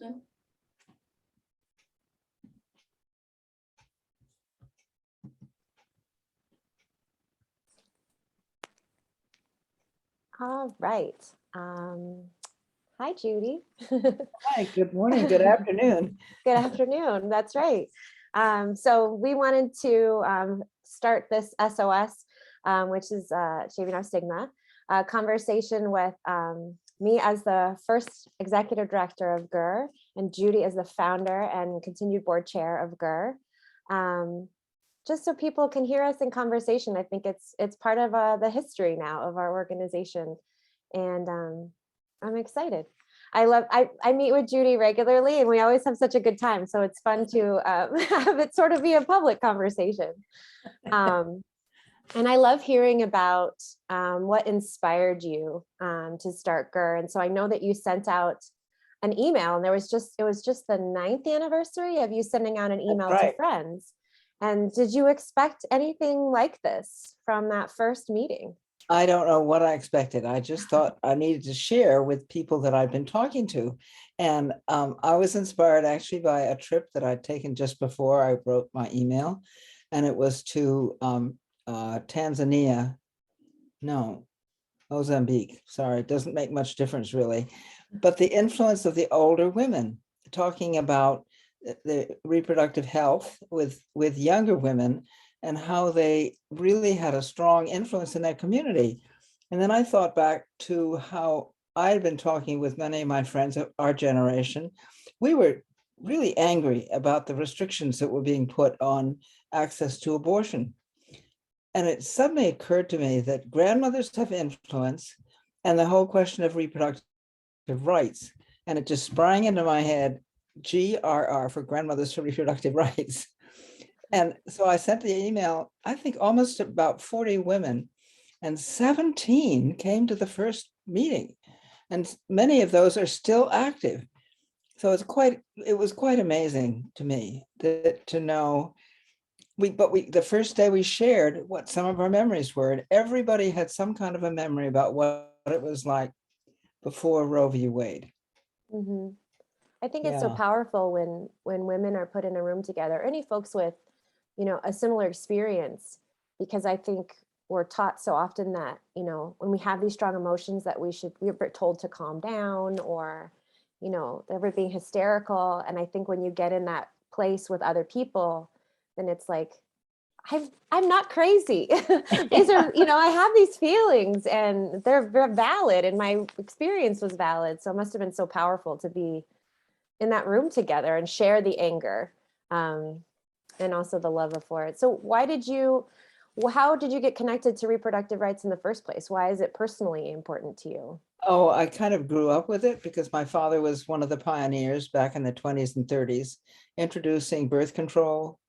Good. All right. Hi, Judy. Hi, good morning, good afternoon. Good afternoon. That's right. So we wanted to start this S.O.S, which is Shaving Off Stigma, conversation with me as the first executive director of GER and Judy as the founder and continued board chair of GER. Just so people can hear us in conversation. I think it's part of the history now of our organization, and I'm excited. I meet with Judy regularly, and we always have such a good time. So it's fun to have it sort of be a public conversation. And I love hearing about what inspired you to start GER. And so I know that you sent out an email, and it was just the 9th anniversary of you sending out an email to friends. And did you expect anything like this from that first meeting? I don't know what I expected. I just thought I needed to share with people that I've been talking to. And I was inspired actually by a trip that I'd taken just before I wrote my email. And it was to Tanzania. No, Mozambique. Sorry, it doesn't make much difference really. But the influence of the older women, talking about the reproductive health with younger women and how they really had a strong influence in that community. And then I thought back to how I had been talking with many of my friends of our generation. We were really angry about the restrictions that were being put on access to abortion. And it suddenly occurred to me that grandmothers have influence and the whole question of reproductive rights. And it just sprang into my head, GRR for Grandmothers for Reproductive Rights. And so I sent the email, I think almost about 40 women, and 17 came to the first meeting. And many of those are still active. So it was quite amazing to me to know. The first day we shared what some of our memories were, and everybody had some kind of a memory about what it was like before Roe v. Wade. Mm-hmm. I think it's so powerful when women are put in a room together, any folks with, a similar experience, because I think we're taught so often that, when we have these strong emotions that we're told to calm down, or, that we're being hysterical. And I think when you get in that place with other people, then it's like, I'm not crazy. These are, I have these feelings and they're valid, and my experience was valid. So it must have been so powerful to be in that room together and share the anger and also the love for it. So how did you get connected to reproductive rights in the first place? Why is it personally important to you? Oh, I kind of grew up with it because my father was one of the pioneers back in the 20s and 30s, introducing birth control.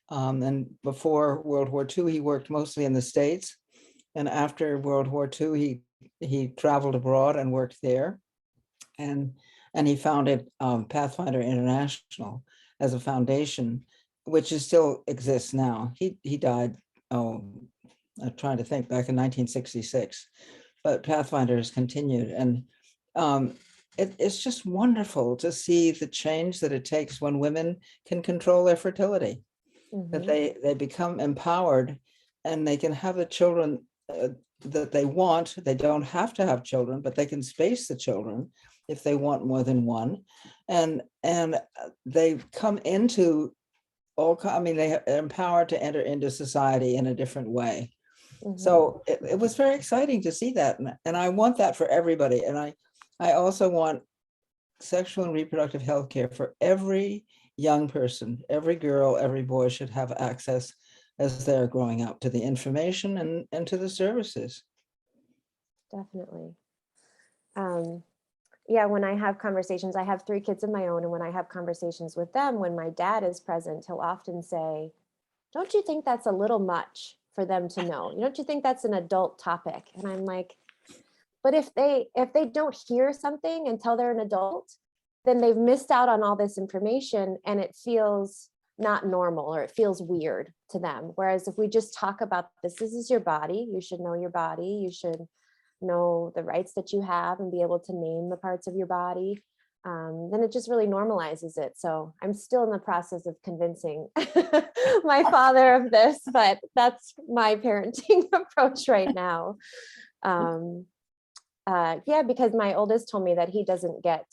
And before World War II, he worked mostly in the States. And after World War II, he traveled abroad and worked there. And he founded Pathfinder International as a foundation, which still exists now. He died, I'm trying to think, back in 1966, but Pathfinder has continued. And it's just wonderful to see the change that it takes when women can control their fertility, that they become empowered and they can have the children that they want. They don't have to have children, but they can space the children if they want more than one. And they come into they're empowered to enter into society in a different way. So it was very exciting to see that. And I want that for everybody. And I also want sexual and reproductive health care for every young person. Every girl, every boy should have access as they're growing up to the information and to the services. Definitely. Yeah, when I have conversations, I have 3 kids of my own. And when I have conversations with them, when my dad is present, he'll often say, don't you think that's a little much for them to know? Don't you think that's an adult topic? And I'm like, but if they don't hear something until they're an adult, then they've missed out on all this information and it feels not normal, or it feels weird to them. Whereas if we just talk about this is your body, you should know your body, you should know the rights that you have and be able to name the parts of your body. then it just really normalizes it. So I'm still in the process of convincing my father of this, but that's my parenting approach right now. Yeah, because my oldest told me that he doesn't get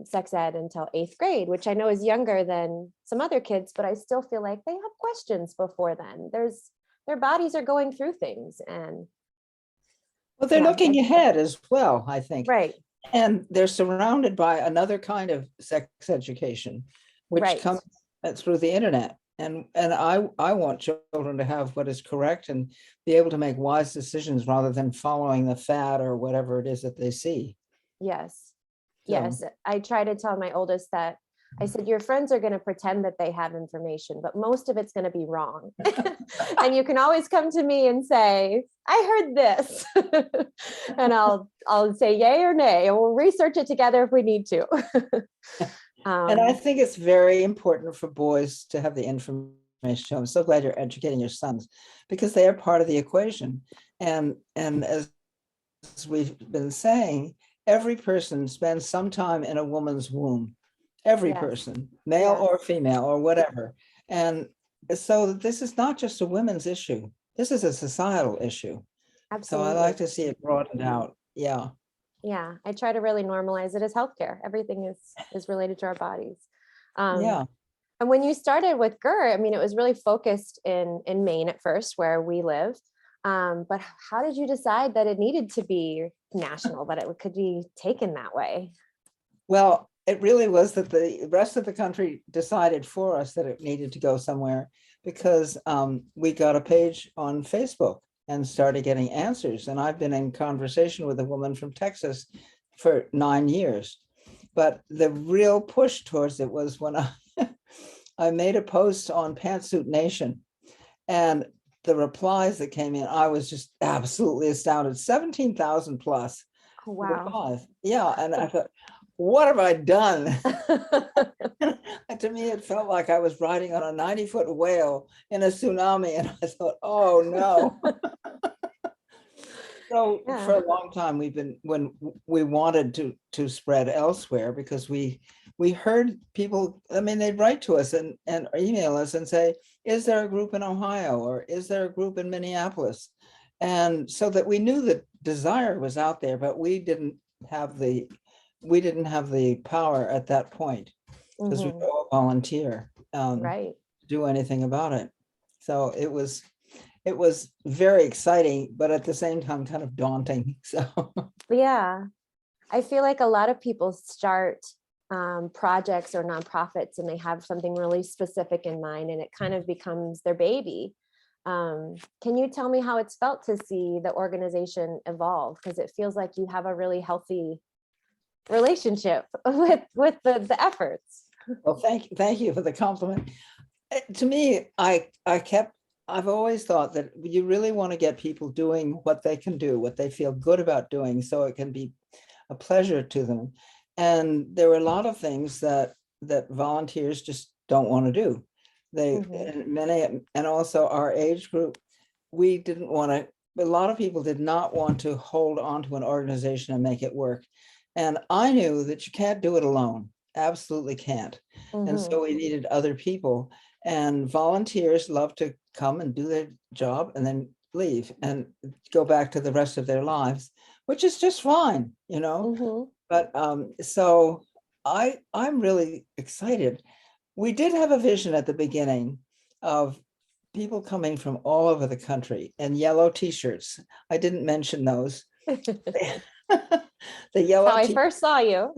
sex ed until 8th grade, which I know is younger than some other kids, but I still feel like they have questions before then. Their bodies are going through things, and Well, they're yeah, looking ahead as well, I think. right, And they're surrounded by another kind of sex education, which right. comes through the internet. And I want children to have what is correct and be able to make wise decisions rather than following the fad or whatever it is that they see. Yes. So, Yes. I try to tell my oldest that I said, your friends are going to pretend that they have information, but most of it's going to be wrong. And you can always come to me and say, I heard this. And I'll say yay or nay, and we'll research it together if we need to. and I think it's very important for boys to have the information. I'm so glad you're educating your sons because they are part of the equation. And as we've been saying, every person spends some time in a woman's womb. Every Yes. person, male Yes. or female or whatever. And so this is not just a women's issue. This is a societal issue. Absolutely. So I like to see it broadened out. Yeah. Yeah. I try to really normalize it as healthcare. Everything is related to our bodies. Yeah. And when you started with GER, I mean, it was really focused in Maine at first, where we live. But how did you decide that it needed to be national, that it could be taken that way? Well, it really was that the rest of the country decided for us that it needed to go somewhere because we got a page on Facebook and started getting answers. And I've been in conversation with a woman from Texas for 9 years. But the real push towards it was when I made a post on Pantsuit Nation, and the replies that came in, I was just absolutely astounded. 17,000 plus. Oh, wow. Replies. Yeah. And I thought, what have I done? To me, it felt like I was riding on a 90-foot whale in a tsunami. And I thought, oh no. So Yeah. for a long time, we've been, when we wanted to spread elsewhere, because we heard people, I mean, they'd write to us and email us and say, is there a group in Ohio or is there a group in Minneapolis? And so that we knew that desire was out there, but we didn't have the power at that point because we were all volunteer Right. to do anything about it. So it was very exciting, but at the same time kind of daunting. So Yeah. I feel like a lot of people start projects or nonprofits and they have something really specific in mind and it kind of becomes their baby. Can you tell me how it's felt to see the organization evolve? Because it feels like you have a really healthy relationship with the efforts. well, thank you for the compliment. To me, I've always thought that you really want to get people doing what they can do, what they feel good about doing, so it can be a pleasure to them. And there were a lot of things that volunteers just don't want to do. And also our age group, we didn't want to, a lot of people did not want to hold on to an organization and make it work. And I knew that you can't do it alone. Absolutely can't. And so we needed other people. And volunteers love to come and do their job and then leave and go back to the rest of their lives, which is just fine, you know. But so I'm really excited. We did have a vision at the beginning of people coming from all over the country in yellow t-shirts. I didn't mention those. The yellow. That's how I first saw you.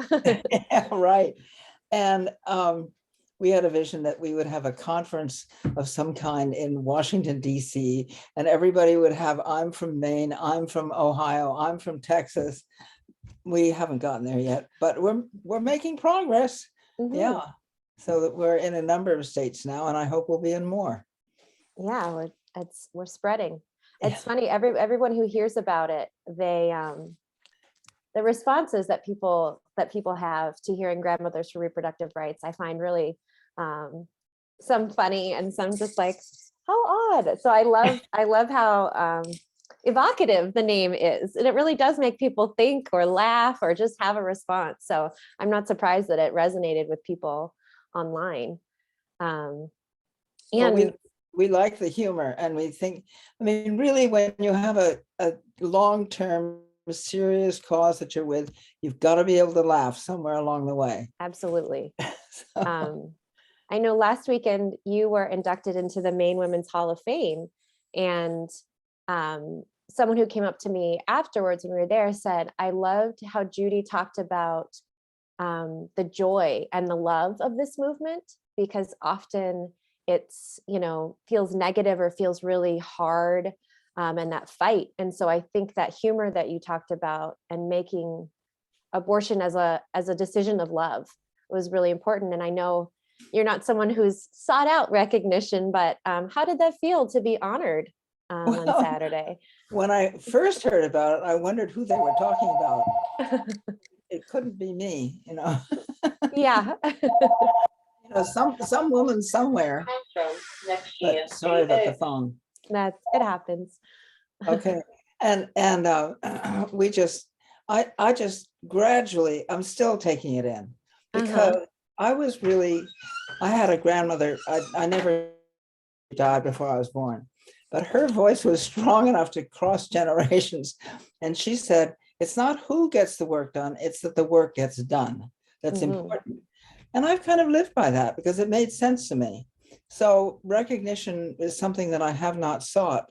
Yeah, right. And we had a vision that we would have a conference of some kind in Washington, D.C., and everybody would have, I'm from Maine, I'm from Ohio, I'm from Texas. We haven't gotten there yet, but we're making progress. Yeah. So that we're in a number of states now, and I hope we'll be in more. Yeah, we're spreading. It's funny, everyone who hears about it, they the responses that people have to hearing Grandmothers for Reproductive Rights, I find really some funny and some just like, how odd. So I love how evocative the name is. And it really does make people think or laugh or just have a response. So I'm not surprised that it resonated with people online. Well, And we like the humor, and we think, I mean, really, when you have a long-term serious cause that you're with, you've got to be able to laugh somewhere along the way. absolutely. So, I know last weekend you were inducted into the Maine Women's Hall of Fame, and someone who came up to me afterwards when we were there said, I loved how Judy talked about the joy and the love of this movement, because often it's, feels negative or feels really hard, and that fight. And so I think that humor that you talked about and making abortion as a decision of love was really important. And I know you're not someone who's sought out recognition, but how did that feel to be honored on well, Saturday? when I first heard about it, I wondered who they were talking about. It couldn't be me, Yeah. some woman somewhere. But sorry about the phone. It happens. Okay, and we just, I just gradually, I'm still taking it in, because I was really, I had a grandmother, I never died before I was born, but her voice was strong enough to cross generations. And she said, it's not who gets the work done, it's that the work gets done. That's important. And I've kind of lived by that because it made sense to me. So recognition is something that I have not sought,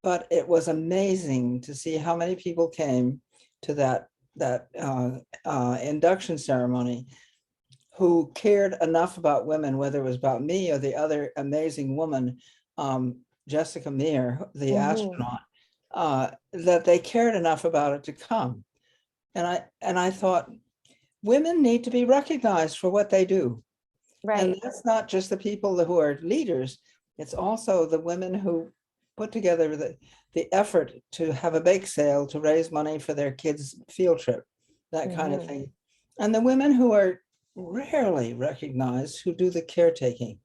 but it was amazing to see how many people came to that induction ceremony who cared enough about women, whether it was about me or the other amazing woman, Jessica Meir, the astronaut, that they cared enough about it to come. And I thought, women need to be recognized for what they do. Right. And that's not just the people who are leaders, it's also the women who put together the effort to have a bake sale to raise money for their kids' field trip, that kind of thing. And the women who are rarely recognized, who do the caretaking.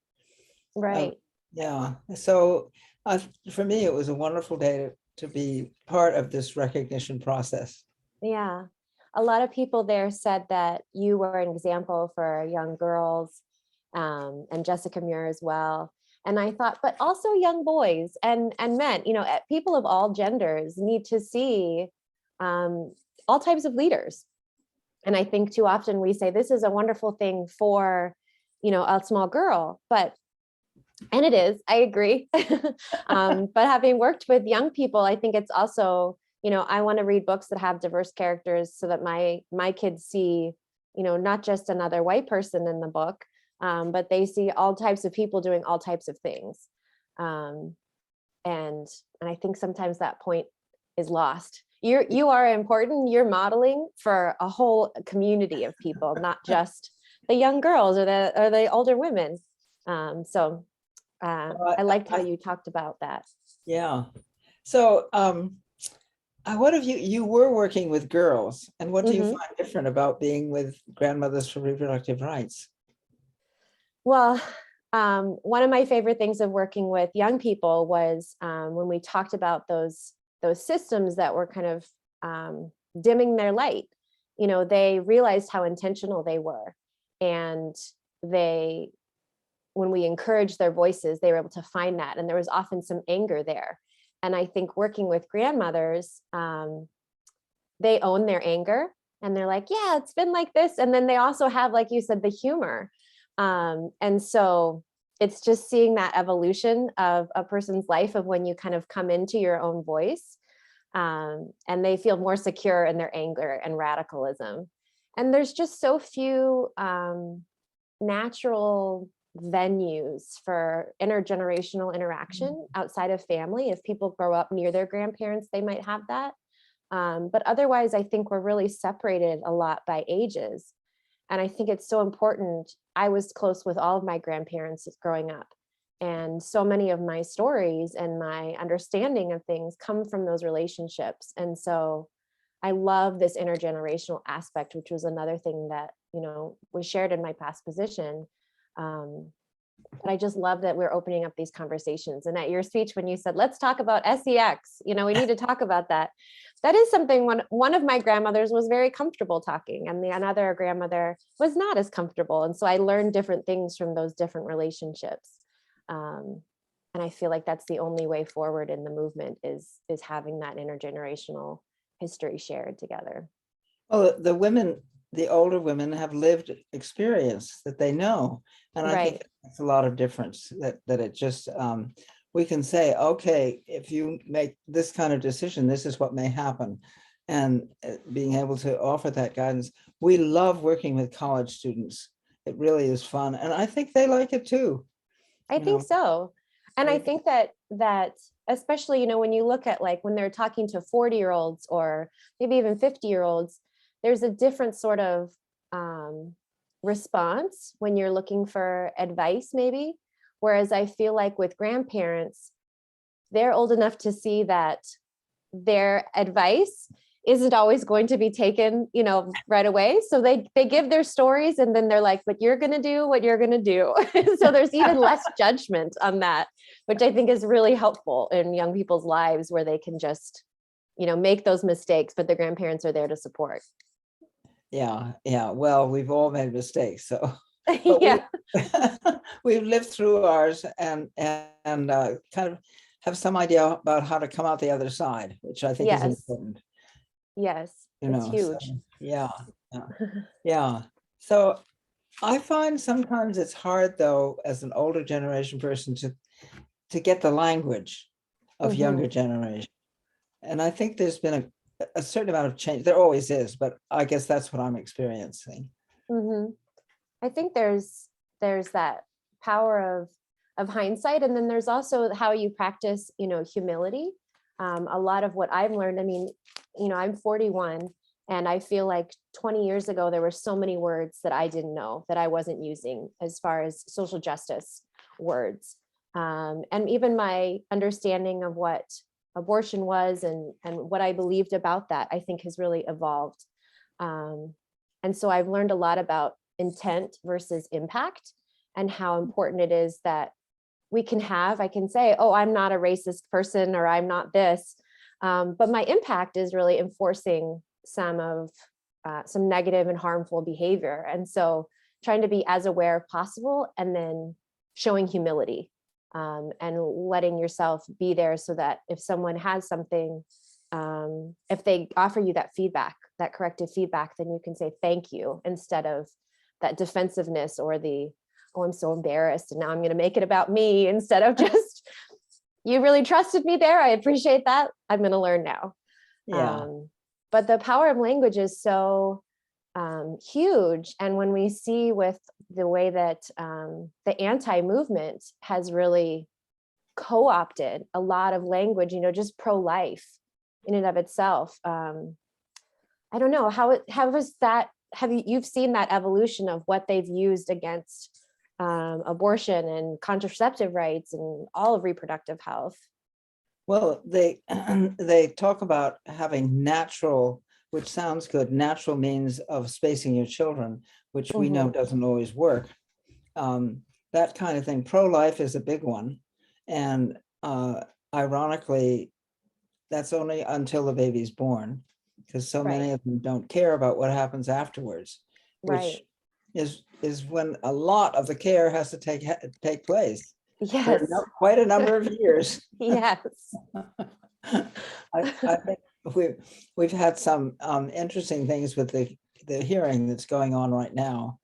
Right. Yeah. So for me, it was a wonderful day to be part of this recognition process. Yeah. A lot of people there said that you were an example for young girls, and Jessica Muir as well. And I thought, but also young boys and men, people of all genders need to see all types of leaders. And I think too often we say this is a wonderful thing for, a small girl, and it is, I agree. But having worked with young people, I think it's also, I want to read books that have diverse characters so that my kids see, not just another white person in the book, but they see all types of people doing all types of things. And I think sometimes that point is lost. You are important. You're modeling for a whole community of people, not just the young girls or the older women. So I liked how you talked about that. Yeah. So what have you were working with girls, and what do you find different about being with Grandmothers for Reproductive Rights? Well, one of my favorite things of working with young people was when we talked about those systems that were kind of dimming their light. They realized how intentional they were, and when we encouraged their voices, they were able to find that, and there was often some anger there. And I think working with grandmothers, they own their anger, and they're like, yeah, it's been like this. And then they also have, like you said, the humor. And so it's just seeing that evolution of a person's life of when you kind of come into your own voice, and they feel more secure in their anger and radicalism. And there's just so few natural venues for intergenerational interaction outside of family. If people grow up near their grandparents, they might have that. But otherwise, I think we're really separated a lot by ages. And I think it's so important. I was close with all of my grandparents growing up. And so many of my stories and my understanding of things come from those relationships. And so I love this intergenerational aspect, which was another thing that, was shared in my past position. But I just love that we're opening up these conversations. And at your speech, when you said, let's talk about sex, we need to talk about that. That is something one of my grandmothers was very comfortable talking, and the another grandmother was not as comfortable. And so I learned different things from those different relationships. And I feel like that's the only way forward in the movement is having that intergenerational history shared together. Well, the older women have lived experience that they know. And I think that's a lot of difference, that it just, we can say, okay, if you make this kind of decision, this is what may happen. And being able to offer that guidance. We love working with college students. It really is fun. And I think they like it too. I think so. And I think that especially, when you look at like when they're talking to 40-year-olds or maybe even 50-year-olds, there's a different sort of response when you're looking for advice, maybe. Whereas I feel like with grandparents, they're old enough to see that their advice isn't always going to be taken, right away. So they give their stories, and then they're like, but you're going to do what you're going to do. So there's even less judgment on that, which I think is really helpful in young people's lives, where they can just, make those mistakes, but the grandparents are there to support. Yeah. Well, we've all made mistakes. So yeah. We've lived through ours and kind of have some idea about how to come out the other side, which I think is important. Yes, it's huge. So, yeah. So I find sometimes it's hard, though, as an older generation person to get the language of younger generation. And I think there's been a certain amount of change. There always is, but I guess that's what I'm experiencing. I think there's that power of hindsight, and then there's also how you practice, humility. A lot of what I've learned, I'm 41, and I feel like 20 years ago, there were so many words that I didn't know, that I wasn't using, as far as social justice words. And even my understanding of what abortion was and what I believed about that, I think has really evolved. And so I've learned a lot about intent versus impact, and how important it is that I can say, oh, I'm not a racist person, or I'm not this. But my impact is really enforcing some negative and harmful behavior. And so trying to be as aware as possible, and then showing humility, and letting yourself be there, so that if someone has something, if they offer you that feedback, that corrective feedback, then you can say thank you, instead of that defensiveness or oh, I'm so embarrassed and now I'm going to make it about me, instead of just, you really trusted me there. I appreciate that. I'm going to learn now. Yeah. But the power of language is so huge. And when we see with the way that the anti-movement has really co-opted a lot of language, just pro-life in and of itself. I don't know you've seen that evolution of what they've used against abortion and contraceptive rights and all of reproductive health? Well, they talk about having natural, which sounds good, natural means of spacing your children, which we know doesn't always work. That kind of thing. Pro-life is a big one. And ironically, that's only until the baby's born, because so many of them don't care about what happens afterwards, which is when a lot of the care has to take place. Yes. For quite a number of years. Yes. I think we've had some interesting things with the hearing that's going on right now.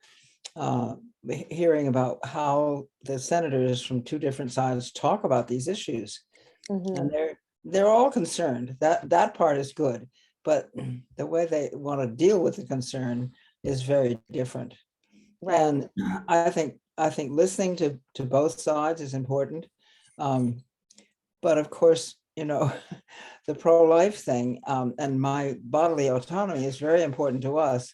Hearing about how the senators from two different sides talk about these issues, and they're all concerned. That part is good, but the way they want to deal with the concern is very different. Right. And I think listening to both sides is important. But of course, the pro-life thing and my bodily autonomy is very important to us,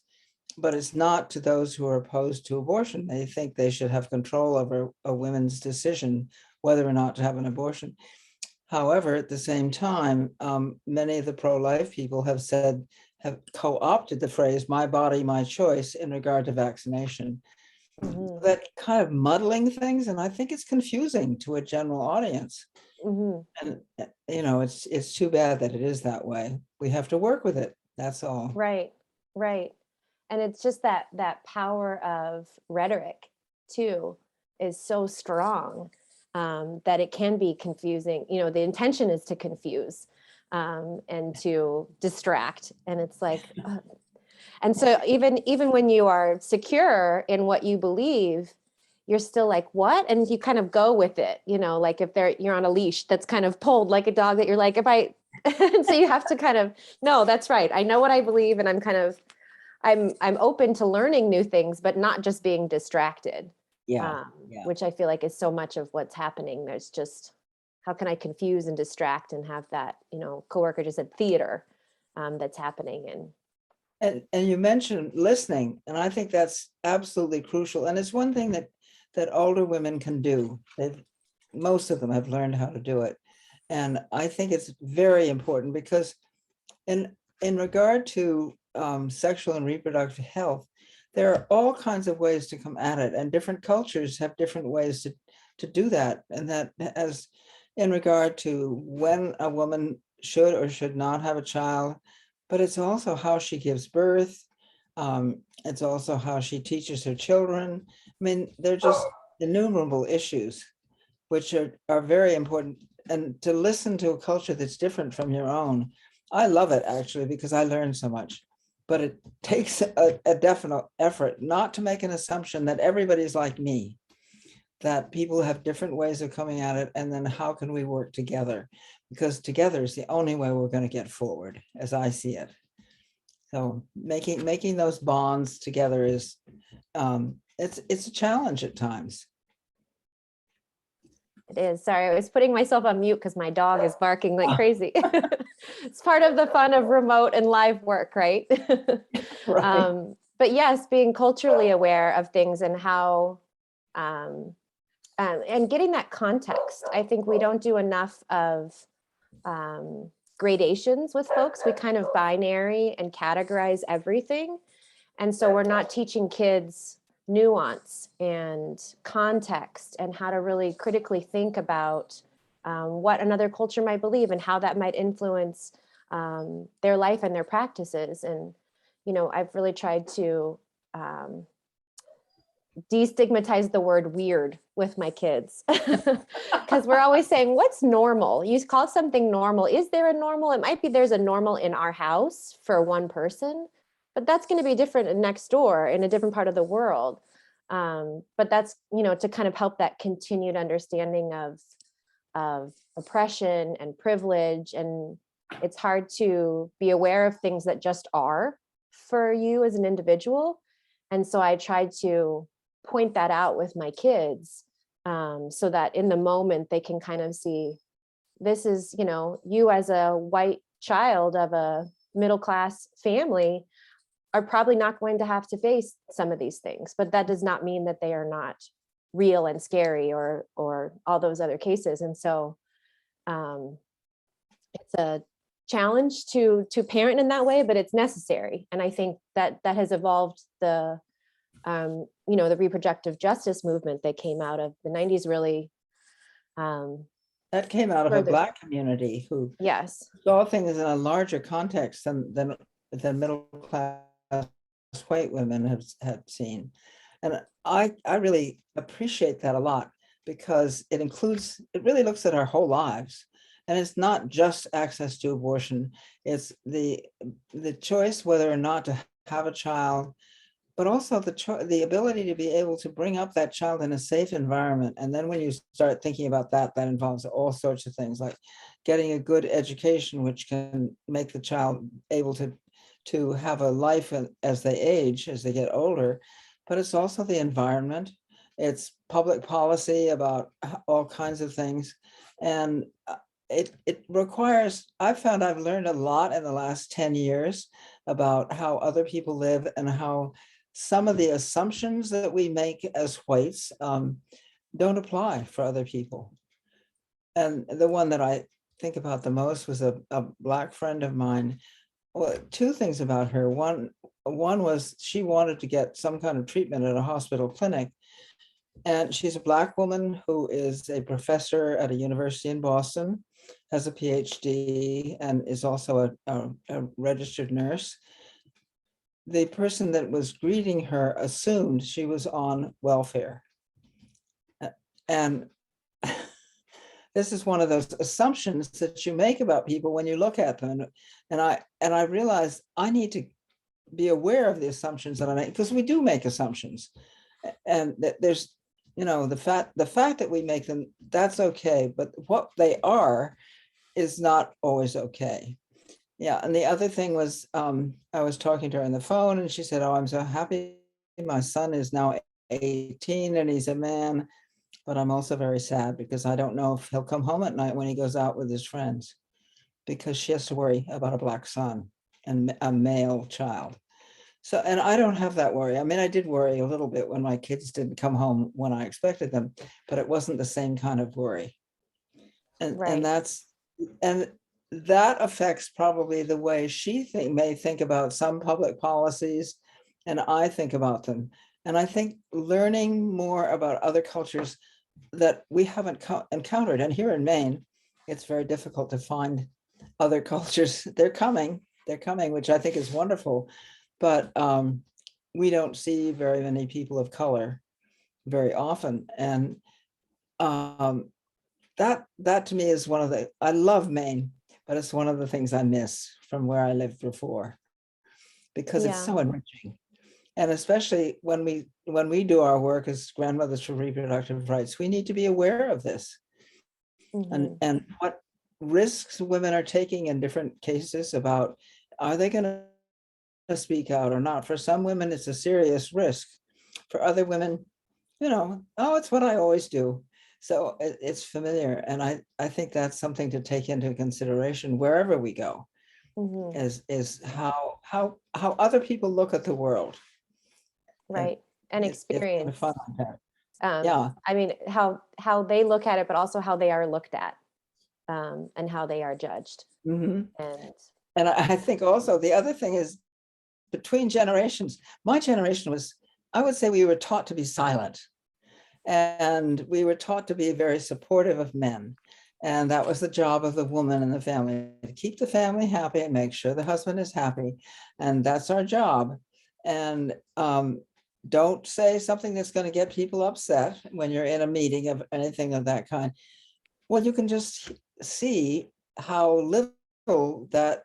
but it's not to those who are opposed to abortion. They think they should have control over a woman's decision whether or not to have an abortion. However, at the same time, many of the pro-life people have co-opted the phrase "my body, my choice" in regard to vaccination. Mhm. that kind of muddling things, and I think it's confusing to a general audience. Mhm. And it's too bad that it is that way. We have to work with it. That's all. Right. Right. And it's just that power of rhetoric too is so strong, that it can be confusing. The intention is to confuse, and to distract. And it's like, and so even when you are secure in what you believe, you're still like, what? And you kind of go with it, like if you're on a leash that's kind of pulled like a dog, that you're like, if I and so you have to kind of, no, that's right. I know what I believe, and I'm open to learning new things, but not just being distracted. Yeah, yeah. Which I feel like is so much of what's happening. There's just, how can I confuse and distract and have that, coworker just said theater, that's happening. And you mentioned listening, and I think that's absolutely crucial. And it's one thing that older women can do. Most of them have learned how to do it. And I think it's very important because in regard to sexual and reproductive health, there are all kinds of ways to come at it, and different cultures have different ways to do that. And that, as in regard to when a woman should or should not have a child, but it's also how she gives birth. It's also how she teaches her children. I mean, they're just innumerable issues which are very important. And to listen to a culture that's different from your own, I love it actually, because I learn so much. But it takes a definite effort not to make an assumption that everybody's like me, that people have different ways of coming at it, and then how can we work together? Because together is the only way we're going to get forward, as I see it. So making those bonds together is it's a challenge at times. It is. Sorry, I was putting myself on mute because my dog is barking like crazy. It's part of the fun of remote and live work, right? Right. But yes, being culturally aware of things and how, and getting that context. I think we don't do enough of, gradations with folks. We kind of binary and categorize everything. And so we're not teaching kids nuance and context and how to really critically think about, what another culture might believe and how that might influence, their life and their practices. And, I've really tried to, destigmatize the word weird with my kids, because we're always saying, what's normal? You call something normal. Is there a normal? It might be there's a normal in our house for one person, but that's going to be different next door in a different part of the world. But that's, to kind of help that continued understanding of oppression and privilege. And it's hard to be aware of things that just are for you as an individual. And so I tried to point that out with my kids, so that in the moment they can kind of see, this is, you as a white child of a middle class family are probably not going to have to face some of these things, but that does not mean that they are not real and scary, or all those other cases. And so, it's a challenge to parent in that way, but it's necessary. And I think that has evolved the reproductive justice movement that came out of the 90s really, That came out of a further. Black community who Yes. saw things in a larger context than middle class white women have seen. And I really appreciate that a lot, because it really looks at our whole lives. And it's not just access to abortion, it's the choice whether or not to have a child, but also the ability to be able to bring up that child in a safe environment. And then when you start thinking about that, that involves all sorts of things like getting a good education, which can make the child able to have a life as they age, as they get older. But it's also the environment, it's public policy about all kinds of things. And it requires, I've found I've learned a lot in the last 10 years about how other people live, and how some of the assumptions that we make as whites don't apply for other people. And the one that I think about the most was a Black friend of mine. Well, two things about her. One, one was she wanted to get some kind of treatment at a hospital clinic. And she's a Black woman who is a professor at a university in Boston, has a PhD, and is also a registered nurse. The person that was greeting her assumed she was on welfare. And this is one of those assumptions that you make about people when you look at them. And I realized I need to be aware of the assumptions that I make, because we do make assumptions. And that there's, the fact that we make them, that's okay. But what they are is not always okay. Yeah. And the other thing was, I was talking to her on the phone and she said, "Oh, I'm so happy. My son is now 18 and he's a man, but I'm also very sad because I don't know if he'll come home at night when he goes out with his friends, because she has to worry about a Black son and a male child." So, and I don't have that worry. I mean, I did worry a little bit when my kids didn't come home when I expected them, but it wasn't the same kind of worry. And Right. and that affects probably the way she may think about some public policies, and I think about them. And I think learning more about other cultures that we haven't encountered, and here in Maine, it's very difficult to find other cultures. They're coming, which I think is wonderful. But we don't see very many people of color very often. And that to me is one of I love Maine, but it's one of the things I miss from where I lived before, because it's so enriching. And especially when we do our work as grandmothers for reproductive rights, we need to be aware of this. Mm-hmm. And what risks women are taking in different cases about, are they going to speak out or not? For some women, it's a serious risk. For other women, oh, it's what I always do. So it's familiar. And I think that's something to take into consideration wherever we go, Mm-hmm. is how other people look at the world. Right. And It's kind of experience. fun like that. Yeah. I mean, how they look at it, but also how they are looked at, and how they are judged. Mm-hmm. And I think also the other thing is, between generations, my generation was, I would say, we were taught to be silent, and we were taught to be very supportive of men. And that was the job of the woman in the family, to keep the family happy and make sure the husband is happy. And that's our job. And don't say something that's going to get people upset when you're in a meeting of anything of that kind. Well, you can just see how little that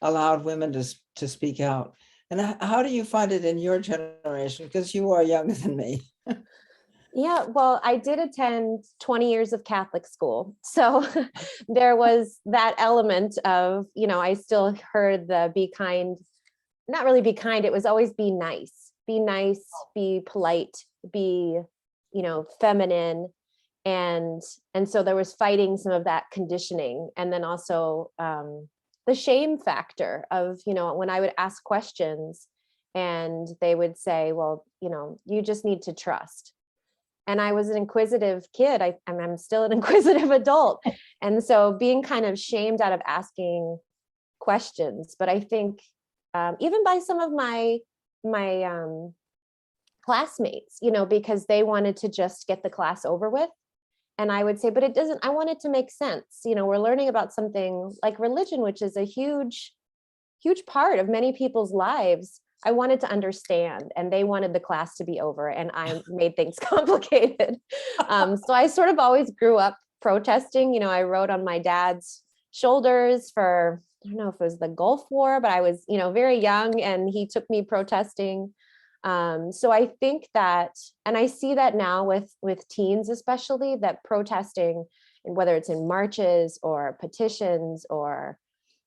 allowed women to speak out. And how do you find it in your generation? Because you are younger than me. yeah, well, I did attend 20 years of Catholic school. So there was that element of, I still heard the be kind, not really be kind. It was always be nice, be polite, be, feminine. And so there was fighting some of that conditioning. And then also the shame factor of, when I would ask questions and they would say, well, you just need to trust. And I was an inquisitive kid. I'm still an inquisitive adult. And so being kind of shamed out of asking questions. But I think even by some of my classmates, because they wanted to just get the class over with. And I would say, but it doesn't, I want it to make sense. We're learning about something like religion, which is a huge, huge part of many people's lives. I wanted to understand, and they wanted the class to be over, and I made things complicated. So I sort of always grew up protesting. I rode on my dad's shoulders for, I don't know if it was the Gulf War, but I was, very young, and he took me protesting. So I think that, and I see that now with teens, especially, that protesting, and whether it's in marches or petitions or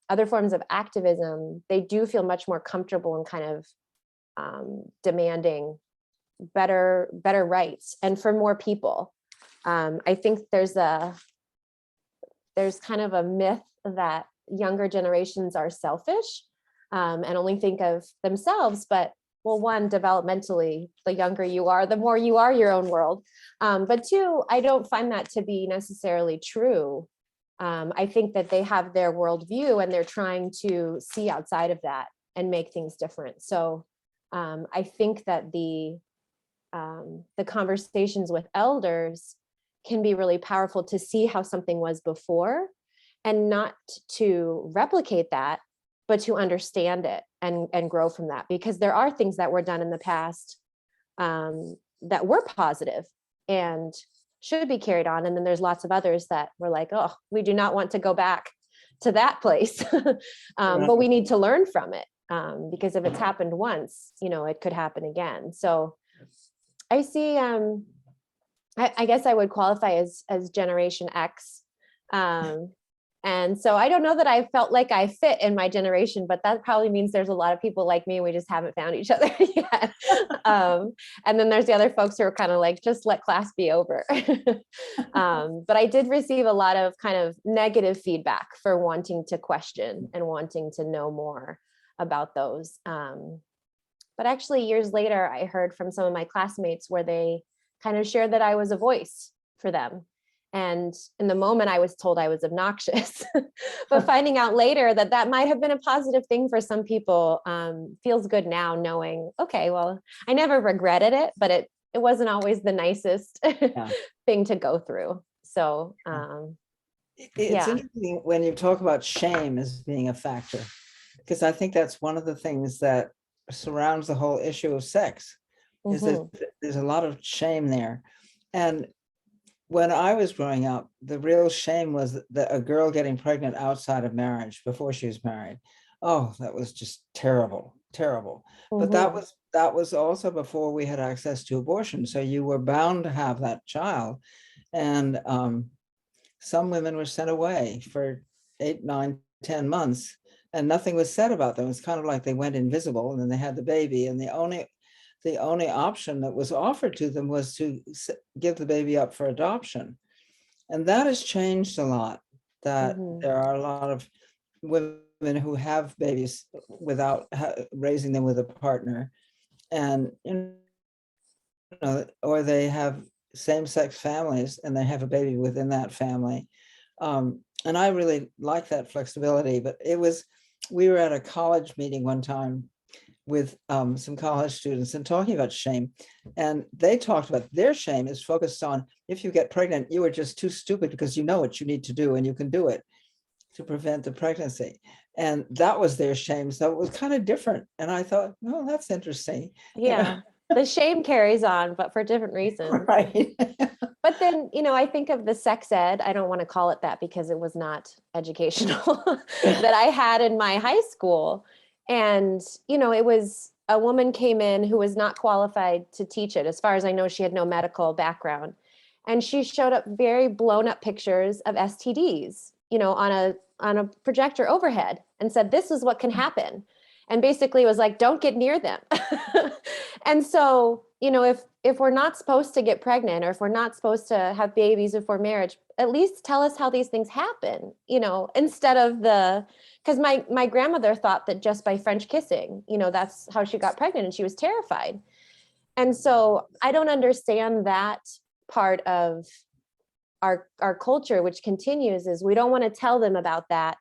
other forms of activism, they do feel much more comfortable in kind of demanding better rights and for more people. I think there's kind of a myth that younger generations are selfish and only think of themselves, but well, one, developmentally, the younger you are, the more you are your own world. But two, I don't find that to be necessarily true. I think that they have their worldview and they're trying to see outside of that. and make things different. So I think that the conversations with elders can be really powerful to see how something was before, and not to replicate that, but to understand it and grow from that, because there are things that were done in the past that were positive and should be carried on. And then there's lots of others that were like, oh, we do not want to go back to that place. But we need to learn from it, because if it's happened once, it could happen again. So I see, I guess I would qualify as Generation X. And so I don't know that I felt like I fit in my generation, but that probably means there's a lot of people like me. We just haven't found each other yet. And then there's the other folks who are kind of like, just let class be over. But I did receive a lot of kind of negative feedback for wanting to question and wanting to know more about those. But actually years later, I heard from some of my classmates where they kind of shared that I was a voice for them. And in the moment I was told I was obnoxious, but finding out later that that might have been a positive thing for some people feels good now, knowing, okay, well, I never regretted it, but it wasn't always the nicest thing to go through. So it's interesting when you talk about shame as being a factor, because I think that's one of the things that surrounds the whole issue of sex, is that there's a lot of shame there. And when I was growing up, the real shame was that a girl getting pregnant outside of marriage, before she was married. Oh, that was just terrible, terrible. But that was also before we had access to abortion. So you were bound to have that child. And some women were sent away for 8, 9, 10 months, and nothing was said about them. It's kind of like they went invisible, and then they had the baby, and the only option that was offered to them was to give the baby up for adoption. And that has changed a lot, that there are a lot of women who have babies without raising them with a partner, and or they have same-sex families and they have a baby within that family. And I really like that flexibility. But we were at a college meeting one time with some college students and talking about shame. And they talked about their shame is focused on, if you get pregnant, you are just too stupid because you know what you need to do and you can do it to prevent the pregnancy. And that was their shame. So it was kind of different. And I thought, oh, that's interesting. Yeah. The shame carries on, but for different reasons. Right. But then, I think of the sex ed, I don't want to call it that because it was not educational, that I had in my high school. And, it was a woman came in who was not qualified to teach it. As far as I know, she had no medical background. And she showed up very blown up pictures of STDs, on a projector overhead, and said, this is what can happen. And basically was like, don't get near them. And so, if we're not supposed to get pregnant, or if we're not supposed to have babies before marriage, at least tell us how these things happen, instead of because my grandmother thought that just by French kissing, that's how she got pregnant, and she was terrified. And so I don't understand that part of our culture, which continues, is we don't want to tell them about that,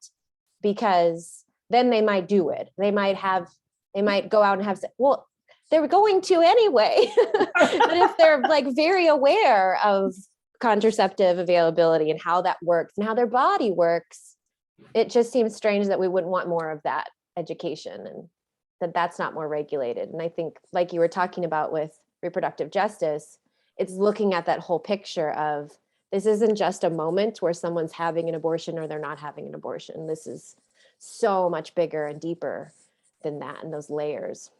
because then they might do it. They might go out and have sex. Well, they're going to anyway. But if they're like very aware of contraceptive availability and how that works and how their body works, it just seems strange that we wouldn't want more of that education, and that's not more regulated. And I think, like you were talking about with reproductive justice, it's looking at that whole picture of, this isn't just a moment where someone's having an abortion or they're not having an abortion. This is so much bigger and deeper than that, and those layers.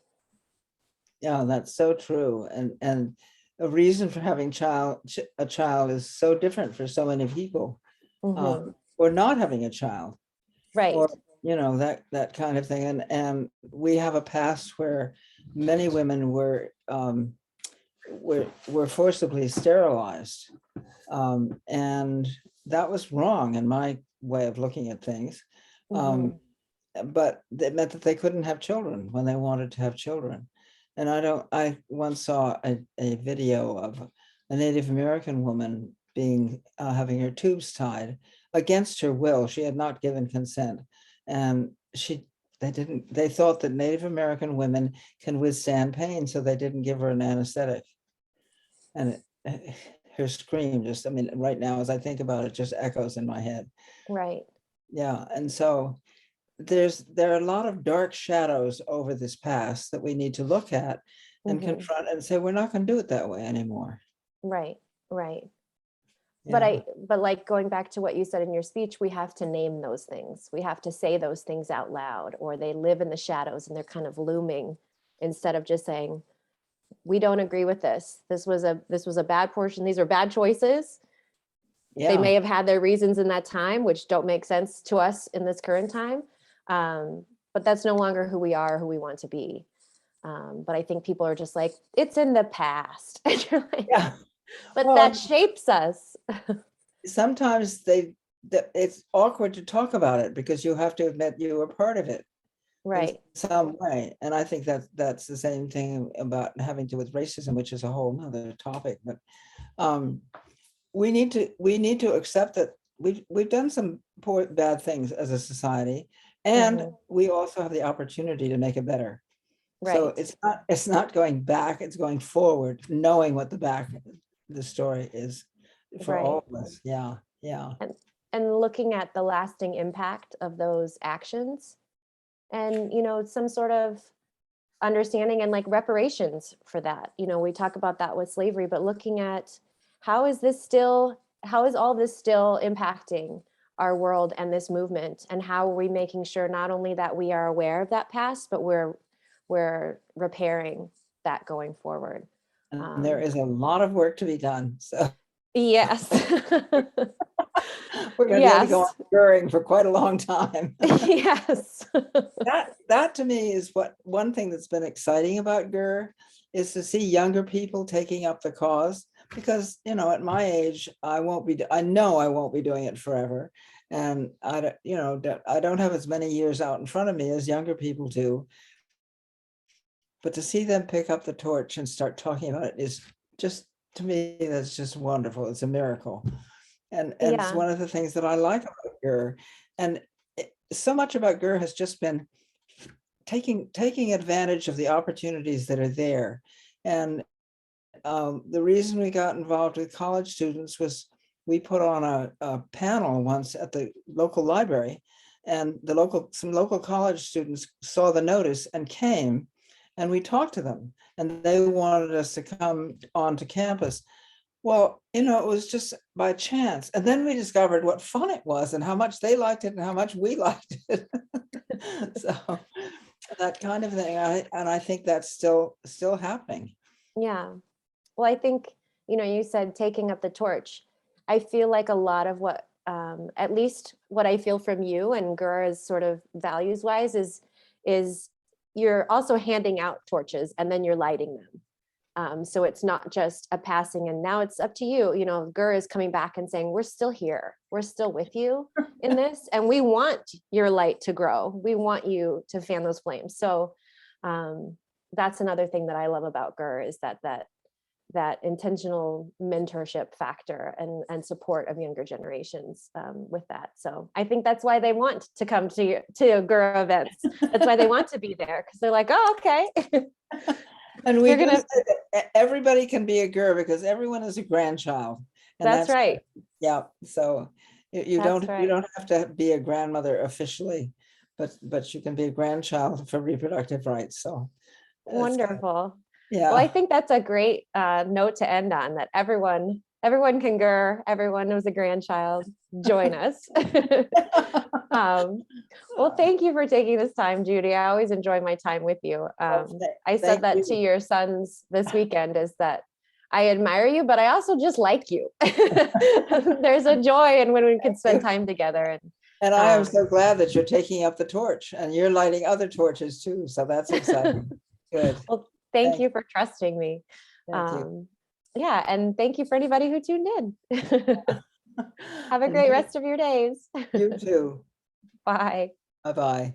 Yeah, that's so true. And a reason for having a child is so different for so many people, or not having a child, right? Or that kind of thing. And we have a past where many women were forcibly sterilized, and that was wrong in my way of looking at things. But it meant that they couldn't have children when they wanted to have children. And I once saw a video of a Native American woman having her tubes tied against her will. She had not given consent, and They thought that Native American women can withstand pain, so they didn't give her an anesthetic. And her scream just, I mean, right now, as I think about it, just echoes in my head. Right. Yeah. And so there are a lot of dark shadows over this past that we need to look at and confront and say, we're not going to do it that way anymore. Right. Right. Yeah. But like going back to what you said in your speech, we have to name those things. We have to say those things out loud, or they live in the shadows and they're kind of looming, instead of just saying, we don't agree with this. This was a bad portion. These are bad choices. They may have had their reasons in that time, which don't make sense to us in this current time. But that's no longer who we are, who we want to be. But I think people are just like, it's in the past. And you're like, Yeah. but Well, that shapes us. sometimes it's awkward to talk about it because you have to admit you were part of it. Right. In some way. And I think that's the same thing about having to with racism, which is a whole nother topic. But we need to accept that we've done some bad things as a society, and we also have the opportunity to make it better. Right. So it's not going back, it's going forward, knowing what the story is for all of us. Yeah. Yeah. And looking at the lasting impact of those actions, and some sort of understanding and like reparations for that. We talk about that with slavery, but looking at how is all this still impacting our world and this movement, and how are we making sure not only that we are aware of that past, but we're repairing that going forward. And there is a lot of work to be done. So yes. We're going to be able to go on Goering for quite a long time. Yes. That to me is one thing that's been exciting about GER, is to see younger people taking up the cause, because at my age I know I won't be doing it forever, and I don't have as many years out in front of me as younger people do. But to see them pick up the torch and start talking about it is just, to me, that's just wonderful. It's a miracle. And it's one of the things that I like about GER. And so much about GER has just been taking advantage of the opportunities that are there. And the reason we got involved with college students was we put on a panel once at the local library, and some local college students saw the notice and came, and we talked to them, and they wanted us to come onto campus. Well, it was just by chance. And then we discovered what fun it was and how much they liked it and how much we liked it. So that kind of thing. I think that's still happening. Yeah. Well, I think, you said taking up the torch. I feel like a lot of what, at least what I feel from you and GER's sort of values wise is you're also handing out torches and then you're lighting them. So it's not just a passing and now it's up to you. GER is coming back and saying, we're still here. We're still with you in this. And we want your light to grow. We want you to fan those flames. So that's another thing that I love about GER, is that intentional mentorship factor and support of younger generations with that. So I think that's why they want to come to GER events. That's why they want to be there, because they're like, oh, okay. And we say that everybody can be a GER because everyone is a grandchild. And that's right. Yeah. So you don't have to be a grandmother officially, but you can be a grandchild for reproductive rights. So wonderful. Yeah. Well, I think that's a great note to end on, that everyone can GER, everyone was a grandchild. Join us. Well, thank you for taking this time, Judy. I always enjoy my time with you. I said that to your sons this weekend, is that I admire you, but I also just like you. There's a joy in when we can spend time together. And I am so glad that you're taking up the torch and you're lighting other torches too. So that's exciting. Good. Well, thank you for trusting me. Thank you. Yeah, and thank you for anybody who tuned in. Have a great rest of your days. You too. Bye. Bye-bye.